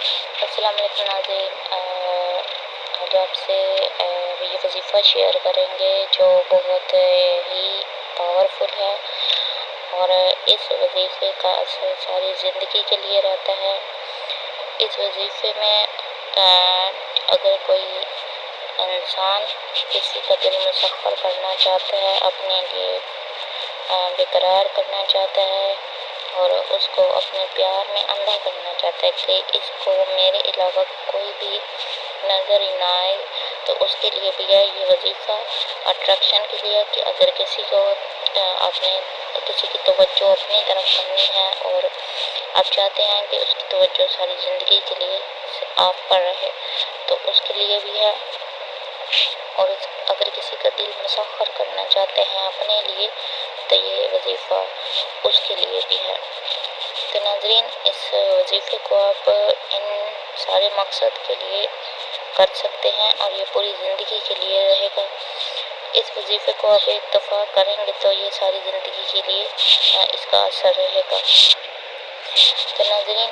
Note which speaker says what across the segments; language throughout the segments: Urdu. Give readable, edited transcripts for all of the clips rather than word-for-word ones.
Speaker 1: السلام علیکم ناظرین، آج آپ سے یہ وظیفہ شیئر کریں گے جو بہت ہی پاورفل ہے، اور اس وظیفے کا اثر ساری زندگی کے لیے رہتا ہے۔ اس وظیفے میں اگر کوئی انسان کسی کا دل مسخر کرنا چاہتا ہے، اپنے لیے بےقرار کرنا چاہتا ہے، اور اس کو اپنے پیار میں اندھا کرنا چاہتا ہے کہ اس کو میرے علاوہ کوئی بھی نظر ہی نہ آئے، تو اس کے لیے بھی ہے یہ وظیفہ اٹریکشن کے لیے، کہ اگر کسی کو کسی کی توجہ اپنی طرف کرنی ہے اور آپ چاہتے ہیں کہ اس کی توجہ ساری زندگی کے لیے آپ پر رہے، تو اس کے لیے بھی ہے۔ اور اگر کسی کا دل مسخر کرنا چاہتے ہیں اپنے لیے، تو یہ وظیفہ اس کے لیے بھی ہے۔ تو ناظرین، اس وظیفے کو آپ ان سارے مقصد کے لیے کر سکتے ہیں، اور یہ پوری زندگی کے لیے رہے گا۔ اس وظیفے کو آپ ایک دفعہ کریں گے تو یہ ساری زندگی کے لیے اس کا اثر رہے گا۔ تو ناظرین،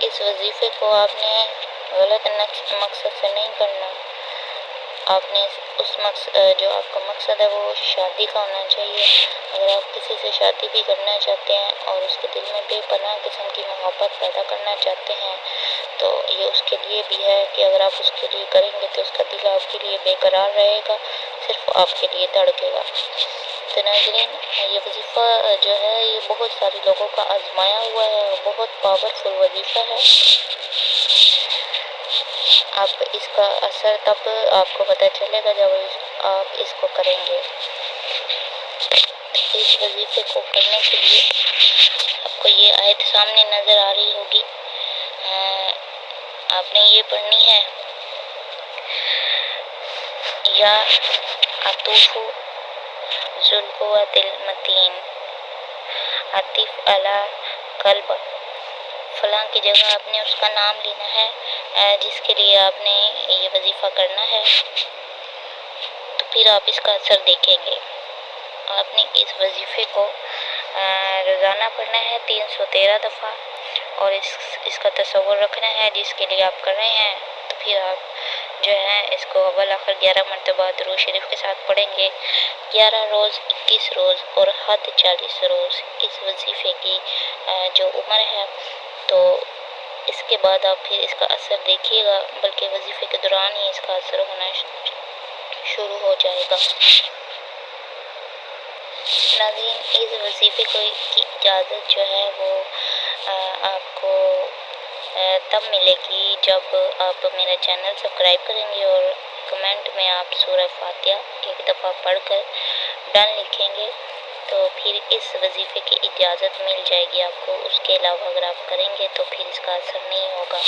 Speaker 1: اس وظیفے کو آپ نے غلط مقصد سے نہیں کرنا۔ آپ نے اس مقصد جو آپ کا مقصد ہے وہ شادی کا ہونا چاہیے۔ اگر آپ کسی سے شادی بھی کرنا چاہتے ہیں اور اس کے دل میں بے پناہ قسم کی محبت پیدا کرنا چاہتے ہیں، تو یہ اس کے لیے بھی ہے کہ اگر آپ اس کے لیے کریں گے تو اس کا دل آپ کے لیے بے قرار رہے گا، صرف آپ کے لیے دھڑکے گا۔ تو ناظرین، یہ وظیفہ جو ہے یہ بہت سارے لوگوں کا آزمایا ہوا ہے اور بہت پاورفل وظیفہ ہے۔ آپ اس کا اثر تب آپ کو پتہ چلے گا جب آپ اس کو کریں گے۔ اس وظیفے کو کرنے کے لیے آپ کو یہ آیت سامنے نظر آ رہی ہوگی، آپ نے یہ پڑھنی ہے: یا عطوف ذوالقوۃ المتین عطف علی قلب، فلاں کی جگہ آپ نے اس کا نام لینا ہے جس کے لیے آپ نے یہ وظیفہ کرنا ہے، تو پھر آپ اس کا اثر دیکھیں گے۔ آپ نے اس وظیفے کو روزانہ پڑھنا ہے 313 دفعہ، اور اس کا تصور رکھنا ہے جس کے لیے آپ کر رہے ہیں، تو پھر آپ جو ہے اس کو اول آخر 11 مرتبہ درود شریف کے ساتھ پڑھیں گے۔ 11 روز، 21 روز اور حد 40 روز اس وظیفے کی جو عمر ہے، تو اس کے بعد آپ پھر اس کا اثر دیکھیے گا، بلکہ وظیفے کے دوران ہی اس کا اثر ہونا شروع ہو جائے گا۔ ناظرین، اس وظیفے کی اجازت جو ہے وہ آپ کو تب ملے گی جب آپ میرا چینل سبسکرائب کریں گے اور کمنٹ میں آپ سورہ فاتحہ ایک دفعہ پڑھ کر ڈن لکھیں گے، تو پھر اس وظیفے کی اجازت مل جائے گی آپ کو۔ اس کے علاوہ اگر آپ کریں گے تو پھر اس کا اثر نہیں ہوگا۔